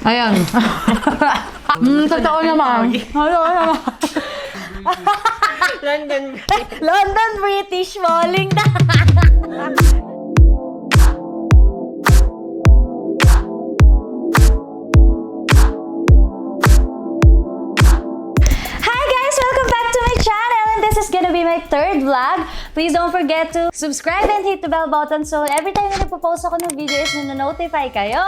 Ayan. Totoo naman. Totoo naman. London British Falling na. Hi guys! Welcome back to my channel and this is gonna be my third vlog. Please don't forget to subscribe and hit the bell button so every time na nagpo-post ako ng video is nanonotify kayo.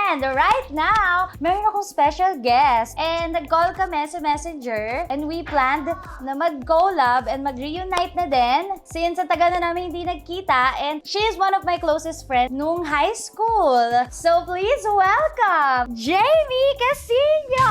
And right now, meron akong special guest and nag-call kami sa Messenger and we planned na mag-collab and mag-reunite na din since ang tagal na namin hindi nagkita and she is one of my closest friends nung high school. So please welcome Jamie Casino!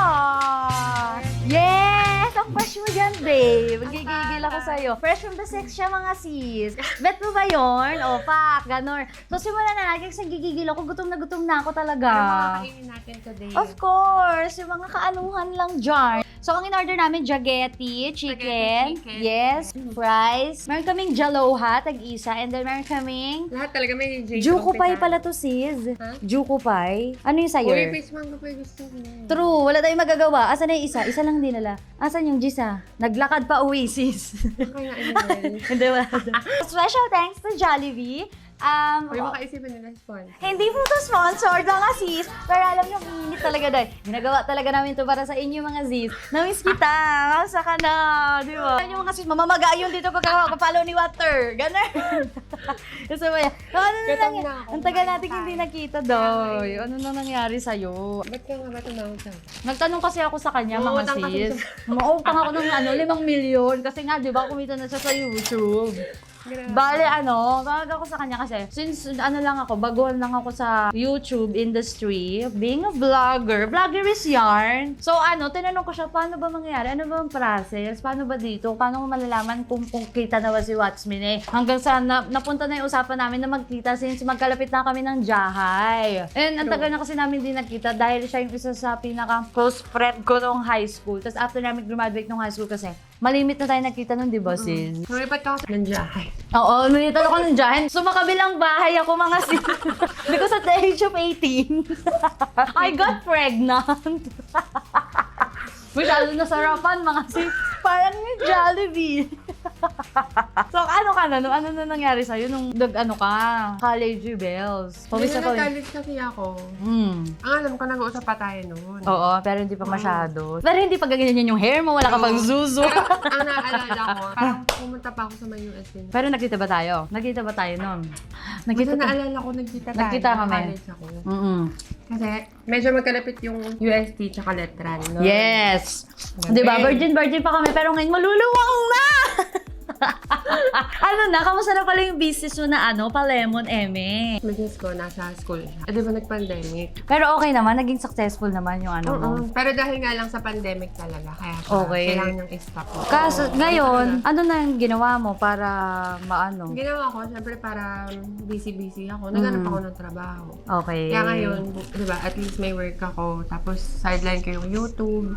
Yes! Ang fresh mo dyan, babe. Magigigil ako sa'yo. Fresh from the sex siya, mga sis. Bet mo ba yun? O, pak, ganun. So, simulan na natin kasi gigigil ako. Gutom na ako talaga. Ano mga kainin natin today? Of course! Yung mga kaanuhan lang dyan. So, ang in-order namin, spaghetti, chicken. Yes, fries. Meron kaming jaloha, tag-isa. And then, meron kaming Lahat talaga may J. Juko pie pala to, sis. Ha? Juko pie. Ano yung sa'yo? Uy, face mango pa yung gusto mo. True, wala tayong magagawa. Asan na yung isa? Isa lang dinala. Asan yung Gisa? Naglakad pa uwi, sis. Kaya anyway. Hindi, wala doon. Special thanks to Jollibee. Uy, makaisipan nila sponsor. Hindi po to sponsored mga sis. Pero alam nyo, init talaga dahil. Ginagawa talaga namin to para sa inyo mga sis. Namiss kita. Masa ka na. Di ba? Yung mga sis, mamamaga yun dito pagkakapalo ni water. Ganun. Gusto mo yan? So, ano na Gutom nangyari? na ako. Ang tagal natin hindi nakita, Doy. Ano na nangyari sa'yo? Ba't ka nga ba tumawag sa? Nagtanong kasi ako sa kanya, mga Uutang kasi sis. Mautang ako ng 5 milyon. Kasi nga, di ba, kumita na siya sa YouTube. Bale, tawag ako sa kanya kasi since baguhan lang ako sa YouTube industry, being a vlogger is yarn. So tinanong ko siya, paano ba mangyayari? Ano ba ang process? Paano ba dito? Paano mo malalaman kung kita na ba si Watchmin eh? Hanggang sa napunta na yung usapan namin na magkita since magkalapit na kami ng Jahay. And ang tagal na kasi namin din nagkita dahil siya yung isa sa pinaka-close friend ko nung high school. Tapos after namin graduate nung high school kasi, malimit na tayo nakita nun, di ba, sis? Lumipat ka ako ng Jahay. Oo, nunitan ako ng dyan. So, makabilang bahay ako, mga sis. Because at the age of 18, I got pregnant. Masyado nasarapan, mga sis. Parang yung Jollibee. So, ano ka na? Ano na nangyari sa'yo nung college bells? Hindi na nag-college kasi ako. Ang alam ko, nag-uusap pa tayo noon. Oo, pero hindi pa masyado. Pero hindi pa gaganyan yung hair mo, wala ka pang zuzu. Pero ang naaalala ko, parang pumunta pa ako sa may US din. Pero nagkita ba tayo? Nagkita ba tayo nun? Basta naalala ko, nagkita tayo. Nagkita kami. College ako. Mm-mm. Kasi medyo magkalapit yung UST tsaka Letran. No? Yes! Galing. Diba? Virgin pa kami, pero ngayon maluluwang na! Kamusta na pala yung business mo na pa-lemon, eme? Business ko, nasa school siya. Di ba nag-pandemic? Pero okay naman, naging successful naman yung mo. Pero dahil nga lang sa pandemic talaga, kaya Okay. kailangan niyang i-stop. Kaso, ngayon, ano na yung ginawa mo para Ginawa ko, syempre para busy ako. Naghanap ako ng trabaho. Okay. Kaya ngayon, di ba, at least may work ako. Tapos sideline ko yung YouTube.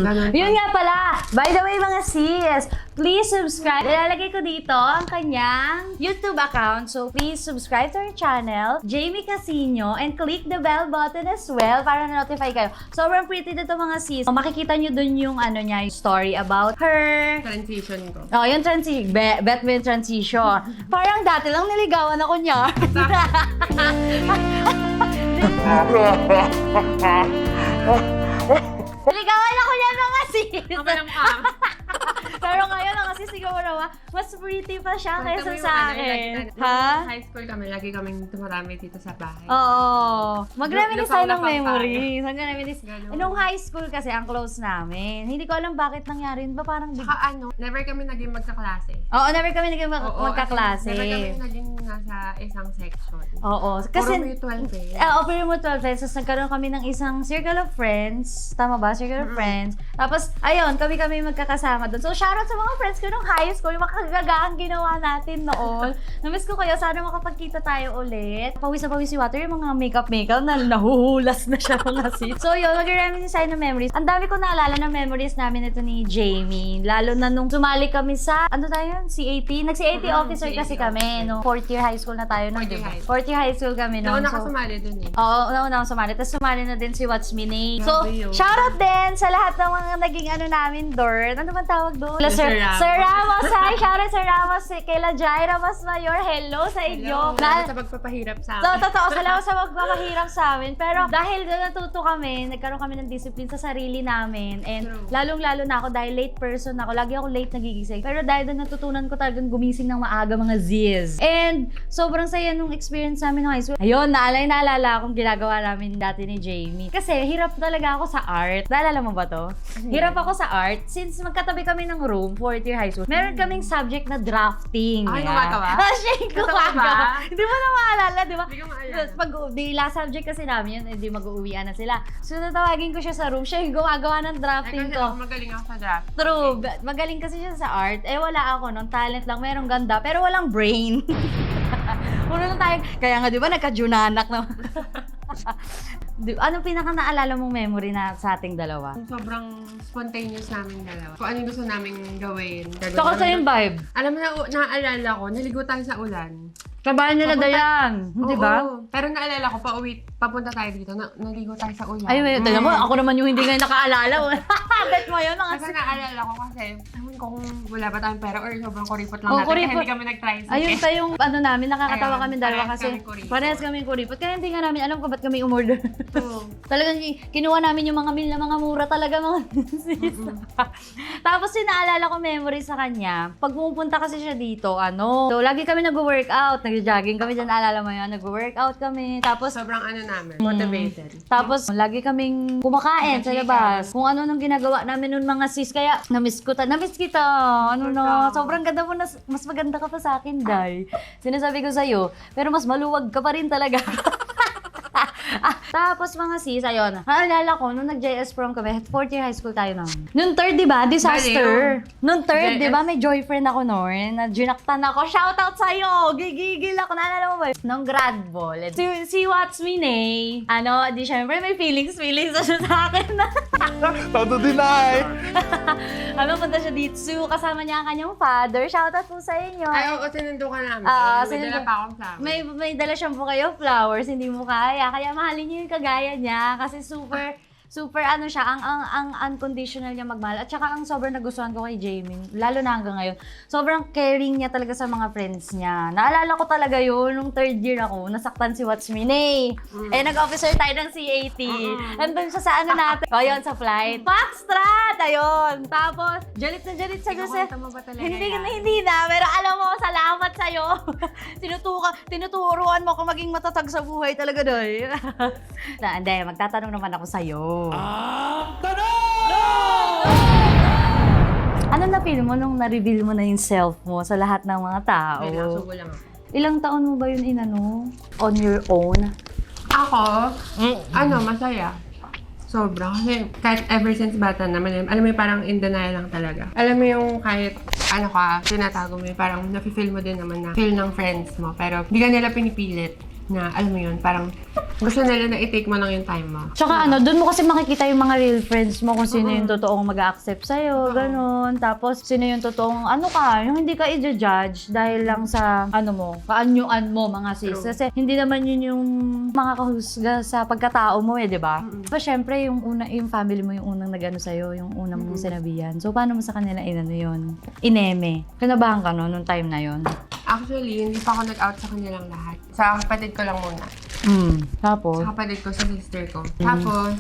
Ganun. Yun nga pala! By the way, mga sis, please subscribe. Ilalagay ko dito ang kanyang YouTube account. So, please subscribe to our channel, Jamie Casino, and click the bell button as well para na-notify kayo. Sobrang pretty dito mga sis. Makikita nyo dun yung yung story about her. Transition ko. Oh, yung transition. Bet mo yung transition. Parang dati lang niligawan ako niya. Niligawan ako niya mga sis. Pero ngayon, kasi siguro mas pretty pa siya kaysa sa akin. Ha? High school kami, lagi kaming tumarami dito sa bahay. Oo. Mag-reminisce tayo ng Lapang-lapang memories. Mag-reminisce. Ganun. Nung high school kasi, ang close namin. Hindi ko alam bakit nangyari. Ba parang Never kami naging magkaklase. Oo, never kami naging magkaklase. Never kami naging nasa isang section. Oo. Kasi, Puro mutual friends. puro mutual friends. Tapos nagkaroon kami ng isang circle of friends. Tama ba? Circle of friends. Tapos, ayun, kami magkakasama doon. So, shoutout sa mga friends ko ko nung high school, yung makagagaang ginawa natin noon. Namiss ko kayo, sana makapagkita tayo ulit. Pawis na pawis si Water, yung mga makeup na nahuhulas na siya mga sis. So yun, mag-reminisce tayo ng memories. Ang dami ko naalala ng memories namin ito ni Jamie. Lalo na nung sumali kami sa, ano tayo yun? CAT? Nag-CAT officer CAT kasi kami. No? Fourth year high school na tayo. No? Fourth year high school kami. No? Nauna ka sumali dun eh. Oo, nauna ako sumali. Tapos sumali na din si What's Me Name. So, Grabe yun. shoutout din sa lahat ng mga naging ano namin doon. Ano man tawag doon? Sir Ramos. Sir Ramos. Hi, shoutout Sir Ramos. Kayla Jaira Mas Mayor. Hello sa inyo. Salamat sa pagpapahirap sa So, amin. totoo. Salamat sa magpapahirap sa amin. Pero dahil doon natuto kami, nagkaroon kami ng discipline sa sarili namin. And True. lalong-lalo na ako dahil late person ako. Lagi ako late nagigising. Pero dahil doon natutunan ko talagang gumising ng maaga mga Z's. And sobrang saya nung experience namin ng high school. Ayun, naalala akong ginagawa namin dati ni Jamie. Kasi hirap talaga ako sa art. Naalala mo ba to? Hirap ako sa art. Since magkatabi kami ng room, 4th year high school, meron kaming subject na drafting. Ay, Ayan. gumagawa? Siya yung Totoo ba? gumagawa. Hindi mo na maalala, di ba? Hindi ko maalala. Pag di last subject kasi namin yun, di mag-uuwian na sila. So, tatawagin ko siya sa room. Siya yung gumagawa ng drafting Kasi ako ko. magaling ako sa draft. True. Magaling kasi siya sa art. Eh, wala ako nung talent lang. Merong ganda, pero walang brain. Puno na tayo. Kaya nga, di ba, nagka-junanak na. Anong pinaka naalala mong memory na sa ating dalawa? Sobrang spontaneous namin dalawa. Kung ano yung gusto namin gawin. Tsaka sa yung vibe. Alam mo na, naaalala ko, naligo tayo sa ulan. Kabahan nila Papunta- Dayan. Di ba? Oo. Pero naalala ko, papunta tayo dito, naligo tayo sa ulan. Ay, tignan mo, ako naman yung hindi ngayon nakaalala. Bet mo yun, mga Kasi naalala ko kasi, ewan ko kung wala ba tayong pera or sobrang kuripot lang Oh, natin kuripot. kaya hindi kami nag-tricycle. Ayun pa yung ano namin, nakakatawa Ayun, kami dalawa parehas kasi kaming kuripot. parehas kami kuripot. Kaya hindi nga namin alam kung ba't kami umorder. Oo. Talagang kinuha namin yung mga meal na mga mura talaga mga sis. Tapos yung naalala ko memory sa kanya, pag pumupunta kasi siya dito, so lagi kami nag-workout, nag-jogging kami dyan, naalala mo yun, nag-workout kami. Tapos Sobrang ano namin, motivated. Tapos, lagi kaming kumakain sa labas. Kung ano nang ginagawa namin nun mga sis. Kaya, namiss kita. Ano na, sobrang ganda mo na, mas maganda ka pa sa akin, Day. Sinasabi ko sa'yo, pero mas maluwag ka pa rin talaga. Tapos mga sis, ayun, naalala ko, nung nag-JS prom kami, 4th year high school tayo nun. Nung third, di ba? Disaster. Nung third, di ba? May joyfriend ako noon, na ginaktan ako. Shoutout sa'yo! Gigigil ako. Naalala mo ba? Nung grad ball. Si What's Me Nay, di syempre may feelings na siya sa akin. Todo deny! Punta siya dito. Kasama niya ang kanyang father. Shoutout po sa inyo. Ay, oo, sinundo ka namin. May Sinundo- dala pa akong flower. May dala siyang bukayo flowers, hindi mo kaya. Kaya mahalin niyo yung kagaya niya kasi super siya, ang unconditional niya magmahal. At saka ang sobrang nagustuhan ko kay Jamie, lalo na hanggang ngayon, sobrang caring niya talaga sa mga friends niya. Naalala ko talaga yun, nung third year ako, nasaktan si What's Me Nay. Nag-officer tayo ng CAT. Nandun siya sa natin. O, yun, sa flight. Foxtrot! Ayun. Tapos, jalit na jalit sa Jose. Ikukwento mo ba talaga Hindi na. Pero alam mo, salamat sa'yo. Tinuturuan mo ako maging matatag sa buhay talaga, Doy. Hindi, magtatanong naman ako sa'yo. Ano na-feel mo nung na-reveal mo na yung self mo sa lahat ng mga tao? Ay, nakasubo lang ako. Ilang taon mo ba yun on your own? Ako, masaya. Sobra. Kasi kahit ever since bata naman, alam mo yung parang in denial lang talaga. Alam mo yung kahit tinatago mo yung parang nafe-feel mo din naman na feel ng friends mo. Pero hindi ka nila pinipilit na, alam mo yun, parang gusto nila na i-take mo lang yung time mo. Tsaka doon mo kasi makikita yung mga real friends mo kung sino yung totoong mag-accept sa'yo, ganun. Tapos, sino yung totoong, yung hindi ka i-judge dahil lang sa, kaanyuan mo, mga sis. Kasi, hindi naman yun yung makakahusga sa pagkatao mo di ba? So, syempre, yung family mo yung unang nag-ano sa'yo, yung unang mong sinabihan. So, paano mo sa kanila yun? Ineme. Kinabahan ka nung time na yun? Actually, hindi pa ako nag-out sa kanilang lahat. Sa kapatid ko lang muna. Tapos? Sa kapatid ko, sa sister ko. Tapos,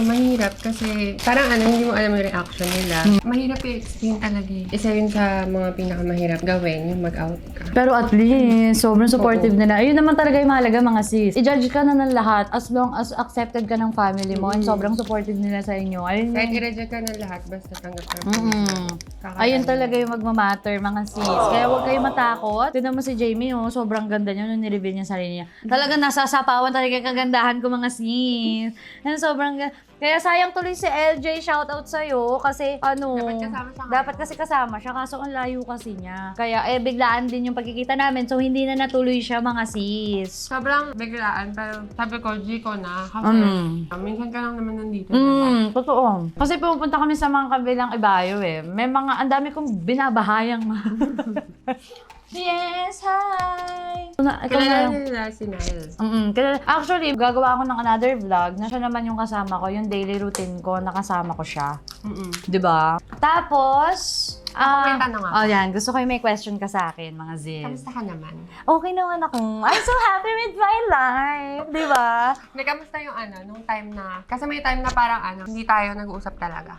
mahirap kasi parang hindi mo alam yung reaction nila. Mahirap i-explain talaga eh. Isa yun sa mga pinakamahirap gawin, yung mag-out ka. Pero at least, sobrang supportive nila. Ayun naman talaga yung mahalaga mga sis. I-judge ka na ng lahat as long as accepted ka ng family mo and sobrang supportive nila sa inyo. Ayun Kahit yung... i-reject ka ng lahat, basta tanggap ka. Ayun talaga yung magmamatter mga sis. Kaya huwag kayo matakot. Tignan mo si Jamie, sobrang ganda niya nung nireveal niya sa sarili niya. Talagang nasa sapawan talaga yung kagandahan ko mga sis. And sobrang kaya sayang tuloy si LJ, shoutout sa'yo. Kasi dapat kasi kasama siya. Kaso ang layo kasi niya. Kaya biglaan din yung pagkikita namin. So hindi na natuloy siya mga sis. Sobrang biglaan, pero sabi ko, G ko na. Kasi minsan ka lang naman nandito. Totoo. Kasi pupunta kami sa mga kabilang ibayo eh. May mga, ang dami kong binabahayang Yes, hi! Kilala nila si Nile. Actually, gagawa ako ng another vlog na siya naman yung kasama ko, yung daily routine ko, nakasama ko siya. Diba? Tapos, may tanong ako. Oh, yan. Gusto ko yung may question ka sa akin, mga Zin. Kamusta ka naman? Okay naman ako. I'm so happy with my life. Diba? May kamusta yung nung time na, kasi may time na parang hindi tayo nag-uusap talaga.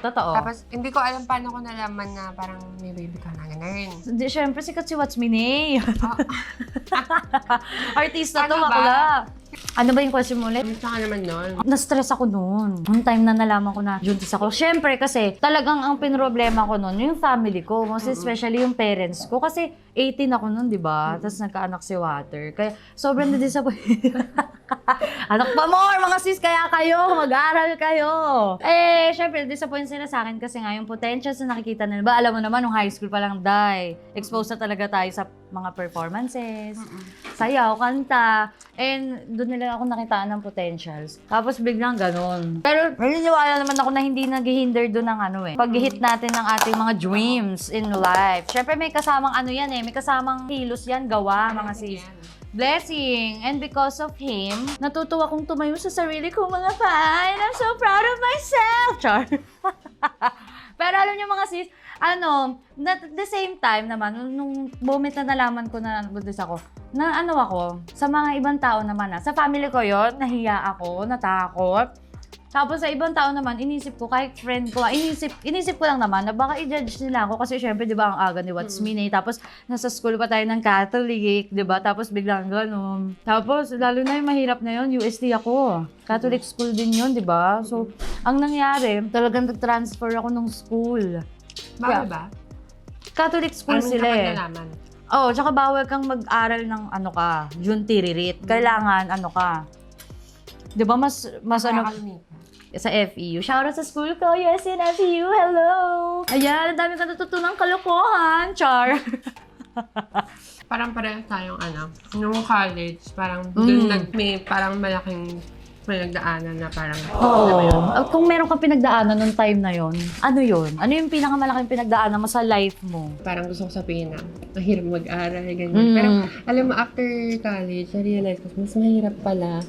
Totoo. Tapos, hindi ko alam paano ko nalaman na parang may baby ka na ganun. Siyempre, sikat si What's My Name. Artista to, Ano ba? bakla. Ano ba yung question mo ulit? Kamusta ka naman nun? Na-stress ako noon. Noong time na nalaman ko na juntis ako. Siyempre kasi talagang ang pinroblema ko noon, yung family ko. Most especially yung parents ko. Kasi 18 ako noon, di ba? Tapos nagkaanak si Water. Kaya sobrang na-disappoint. Anak pa more, mga sis, kaya kayo, mag-aaral kayo. Siyempre, disappoint sila sa akin kasi nga yung potentials na nakikita nila. Ba, alam mo naman, nung high school pa lang, exposed na talaga tayo sa mga performances, sayaw, kanta, and doon nila ako nakitaan ng potentials. Tapos biglang ganun. Pero naniniwala naman ako na hindi nag-hinder doon ng pag-hit natin ng ating mga dreams in life. Siyempre may kasamang yan may kasamang kilos yan, gawa, mga sis. Blessing. And because of him, natutuwa kong tumayo sa sarili ko mga paa. And I'm so proud of myself. Char. Pero alam niyo mga sis, at the same time naman, nung moment na nalaman ko na buntis ako, na ako, sa mga ibang tao naman sa family ko yon, nahiya ako, natakot. Tapos sa ibang tao naman, inisip ko, kahit friend ko, inisip ko lang naman na baka i-judge nila ako kasi syempre, di ba, ang aga ni What's Me Name. Tapos nasa school pa tayo ng Catholic, di ba? Tapos biglang ganun. Tapos lalo na yung mahirap na yun, UST ako. Catholic school din yun, di ba? So, ang nangyari, talagang nag-transfer ako ng school. Bawal ba? Catholic school sila kapag nalaman. Oo, tsaka bawal kang mag-aral ng junti-ririt. Kailangan ka. Di ba mas sa FEU. Shoutout sa school ko. Yes, in FEU. Hello! Ayan, ang dami ka natutunang kalokohan. Char! Parang parehas tayong nung college, parang doon may parang malaking pinagdaanan na parang... Kung meron kang pinagdaanan nung time na yon, ano yun? Ano yung pinakamalaking pinagdaanan mo sa life mo? Parang gusto ko sabihin na mahirap mag-aral, ganyan. Pero alam mo, after college, na-realize ko, mas mahirap pala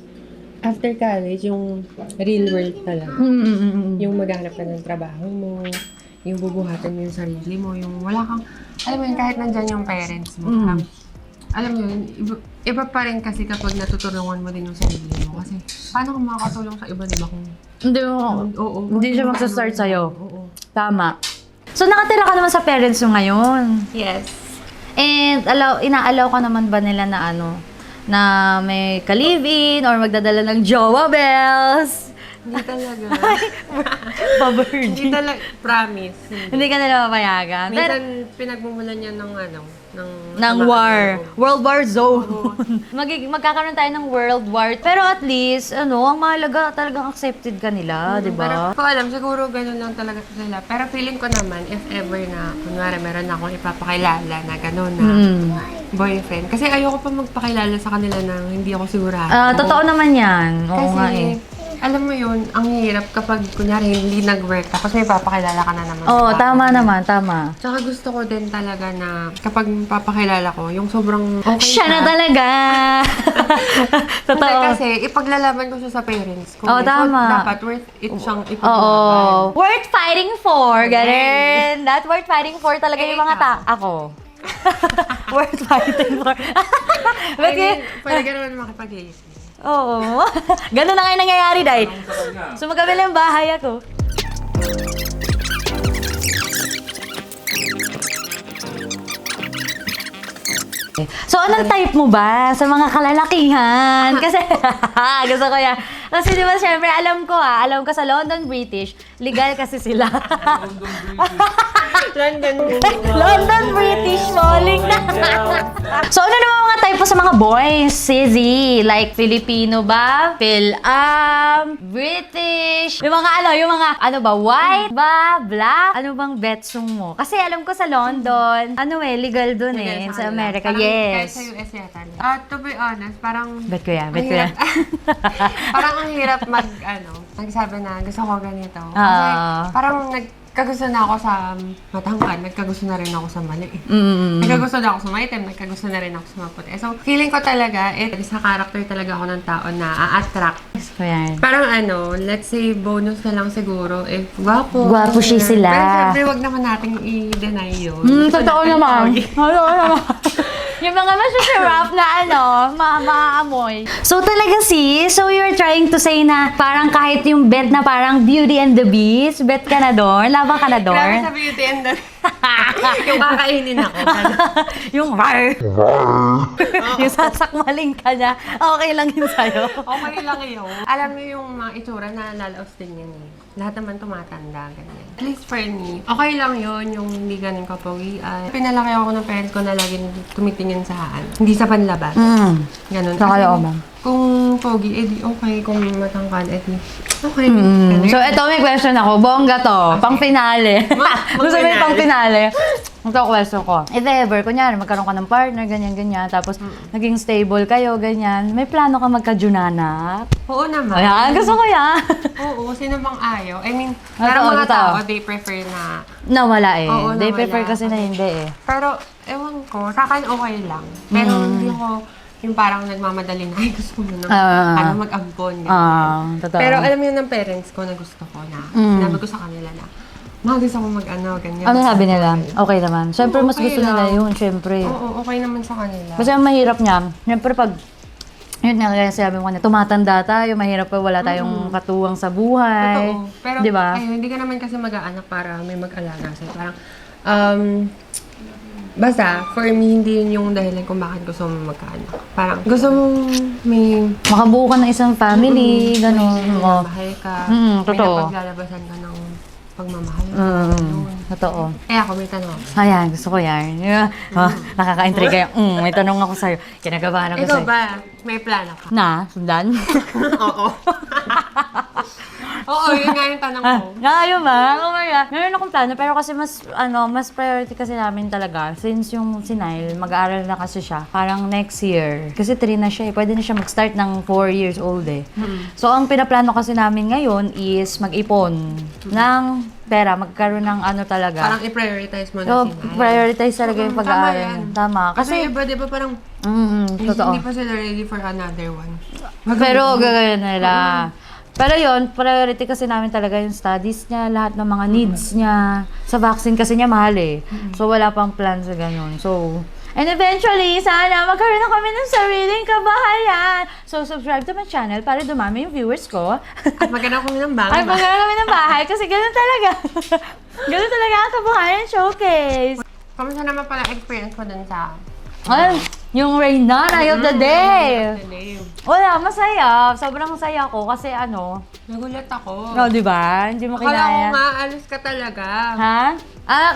after college, yung real world talaga. Yung maghanap ka ng trabaho mo, yung bubuhatin mo yung sarili mo, yung wala kang, alam mo yun, kahit nandyan yung parents mo. Alam mo yun, iba pa rin kasi kapag natutulungan mo din yung sarili mo. Kasi, paano kung makakatulong sa iba, di ba? Kung, Hindi siya magsastart sa'yo. Tama. So, nakatira ka naman sa parents mo ngayon? yes. And ina-allow ka naman ba nila na na may ka-live-in or magdadala ng jowa bells? Hindi talaga. Pa-virgin. Hindi talaga. Promise. Hindi ka nila mapayagan. Minsan, pinagmumulan niya ng ng war. World War Zone. Magkakaroon tayo ng World War. Pero at least, ang mahalaga, talagang accepted ka nila, di ba? Pero ko alam, siguro ganun lang talaga sila. Pero feeling ko naman, if ever na, kunwari, meron akong ipapakilala na gano'n na boyfriend. Kasi ayoko pa magpakilala sa kanila na hindi ako sigurado. Totoo naman yan. Oo nga Kasi, alam mo yun, ang hirap kapag, kunyari, hindi nag-work, tapos may papakilala ka na naman. Oo, tama naman, tama. Tsaka gusto ko din talaga na kapag papakilala ko, yung sobrang okay Siya na talaga! Totoo. Hindi, kasi ipaglalaban ko siya sa parents ko. Oo, tama. So, dapat worth it siyang ipaglaban. Oo. Worth fighting for, ganun. That worth fighting for talaga yung mga ako. Worth fighting for. Pwede ka naman makipag-iisip. Oo. Ganun na ngayon nangyayari, Day. So, magkabila yung bahay ako. So, anong type mo ba sa mga kalalakihan? Kasi, gusto ko yan. Kasi di ba, syempre, alam ko sa London British, legal kasi sila. London British falling na. So, ano naman mga type po sa mga boys? Sizzy, like Filipino ba? British. Yung mga white ba? Black? Ano bang betsong mo? Kasi alam ko sa London, legal dun sa America. Parang Yes. Kahit sa US yata. To be honest, parang... Bet ko yan. parang ang hirap magsabi na gusto ko ganito. Kasi parang nagkagusto na ako sa matangkad, nagkagusto na rin ako sa mali. Nagkagusto na ako sa maitim, nagkagusto na rin ako sa maputi. So, feeling ko talaga, sa character talaga ako ng tao na a-attract. Yes ko yan. Parang let's say bonus na lang siguro if gwapo. Gwapo siya sila. Pero syempre, wag naman nating i-deny yun. Totoo naman. Totoo naman. Yung mga masusarap na maaamoy. So talaga so you're trying to say na parang kahit yung bet na parang Beauty and the Beast, bet ka na doon? Laban ka na doon? Grabe sa Beauty and the yung kakainin ako. Yung yung sasakmaling ka niya, okay lang yun sa'yo. Okay lang yun. Alam mo yung mga itsura na lalaos din yan eh. Lahat naman tumatanda, ganyan. At least for me, okay lang yun, yung hindi ganun kapawian. Pinalaki ako ng parents ko na laging tumitingin sa hindi sa panlabas. Ganun. Saka Kasi ako, ma'am. kung pogi, edi okay. Kung matangkad, edi okay. Ganun. So, ito may question ako. Bongga to. Pang finale. Gusto mo yung pang finale? Ito question ko. If ever, kunyari, magkaroon ka ng partner, ganyan-ganyan, tapos naging stable kayo, ganyan, may plano ka magka-junanak? Oo naman. Ayan, gusto ko yan. Oo, sino bang ayaw? I mean, Totoo, parang mga totoo. tao, they prefer na... Nawala eh. Oo, They nawala. prefer kasi na hindi eh. Pero, ewan ko, sa akin okay lang. Pero hindi ko yung parang nagmamadali na, ay gusto ko na mag-ampon. ganyan. Totoo. Pero alam mo yun ng parents ko na gusto ko na, sinabi ko sa kanila na, gusto ko ganyan. Ano sabi nila? Okay naman. Siyempre, mas Okay gusto nila lang. yun, siyempre. Oo, okay naman sa kanila. Kasi ang mahirap niya, siyempre pag, yun nga kaya sabi mo kanina, tumatanda tayo, mahirap pa wala tayong katuwang sa buhay. Totoo. Pero, di ba? ayun, hindi ka naman kasi mag-aanak para may mag-alaga sa'yo. Parang, basta, for me, hindi yun yung dahilan kung bakit gusto mo magkaanak. Parang, gusto mong may... Makabuo ka ng isang family, gano'n. May mahal ka. totoo. May napaglalabasan ka ng pagmamahal. Totoo. Eh ako, may tanong. Ayan, gusto ko yan. Nakaka-intriga yung, may tanong ako sa'yo. Kinagabahan ako Ikaw sa'yo. ba, may plano ka? Na, sundan? Oo. Oo, yun nga yung tanong ko. Ayun ba? Oh my God. Meron akong plano, pero kasi mas priority kasi namin talaga. Since yung si Nile, mag-aaral na kasi siya. Parang next year. Kasi 3 na siya eh. Pwede na siya mag-start ng 4 years old eh. So, ang pinaplano kasi namin ngayon is mag-ipon ng pera. Magkaroon ng talaga. Parang i-prioritize mo na So, si Nile. prioritize talaga yung Tama pag-aaral. yan. Tama. Kasi Kasi, iba, di ba parang totoo. hindi pa sila ready for another one. Pero gagawin nila. Pero yun, priority kasi namin talaga yung studies niya, lahat ng mga needs niya. Sa vaccine kasi niya mahal eh. So wala pang plan sa ganun. So, and eventually, sana magkaroon na kami ng sariling kabahayan. So subscribe to my channel para dumami yung viewers ko. At magkano kami ng bangga. Ay, magkaroon kami ng bahay kasi ganun talaga. Ganun talaga ang kabahayan showcase. Kamusta naman pala experience ko dun sa... Ay, yung Reyna, Eye of the Day. Wala, masaya. Sobrang masaya ko kasi Nagulat ako. di ba? Hindi mo Akala ko kinaya. nga, alis ka talaga. Ha?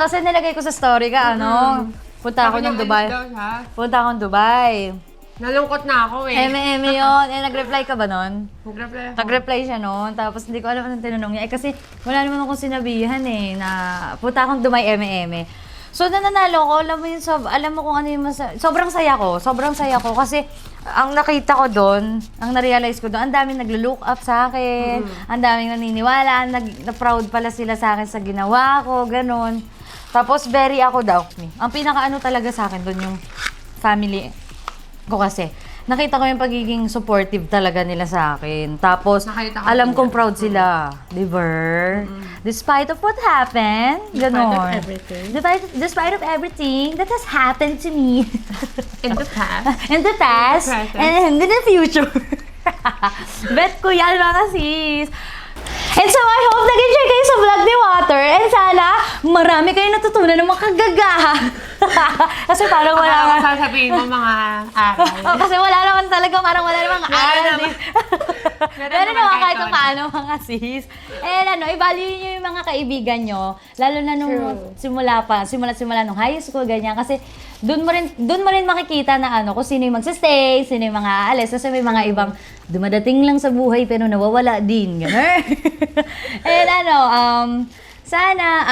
Kasi nilagay ko sa story ka, punta ako Sabi ng niya, Dubai. alis daw siya. Punta ako ng Dubai. Nalungkot na ako eh. Eme yun. Nag-reply ka ba nun? Nag-reply ako. Nag-reply siya nun. Tapos hindi ko alam anong tinanong niya. Kasi wala naman akong sinabihan na punta akong Dubai eme. So, nananalo ko, alam mo kung ano yung sobrang saya ko kasi ang nakita ko doon, ang na-realize ko doon, ang daming naglo-look up sa akin, ang daming naniniwala, na-proud pala sila sa akin sa ginawa ko, ganun. Tapos, very ako daw. Ang pinaka-ano talaga sa akin doon, yung family ko kasi. Nakita ko yung pagiging supportive talaga nila sa akin. Tapos, Nakita ko alam din kong proud sila. Diba? Despite of what happened, ganon. Despite of everything that has happened to me. In the past. In the past, present. and in the future. Bet ko yan mga sis. And so, I hope nag-enjoy kayo sa vlog ni Water. And sana, marami kayong natutunan ng mga kagagaha. Kasi parang wala Wala nga. ka sasabihin mo mga aral. Oh, kasi wala naman talaga, parang wala namang aral naman. din. Meron Pero naman naman kahit kahit ano. paano mga sis. And i-value nyo yung mga kaibigan nyo. Lalo na nung simula nung high school, ganyan. Kasi doon mo rin makikita na kung sino yung magsistay, sino yung mga aalis. Kasi may mga ibang dumadating lang sa buhay pero nawawala din. Ganun. And sana,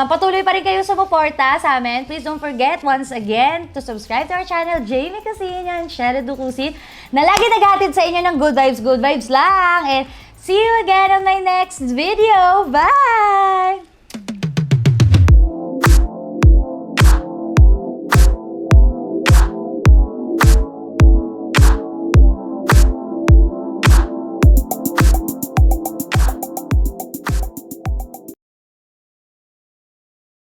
patuloy pa rin kayo sa suporta sa amin. Please don't forget, once again, to subscribe to our channel, Jamie Casino and Sherry Ducusin, na lagi naghatid sa inyo ng good vibes lang. And see you again on my next video. Bye!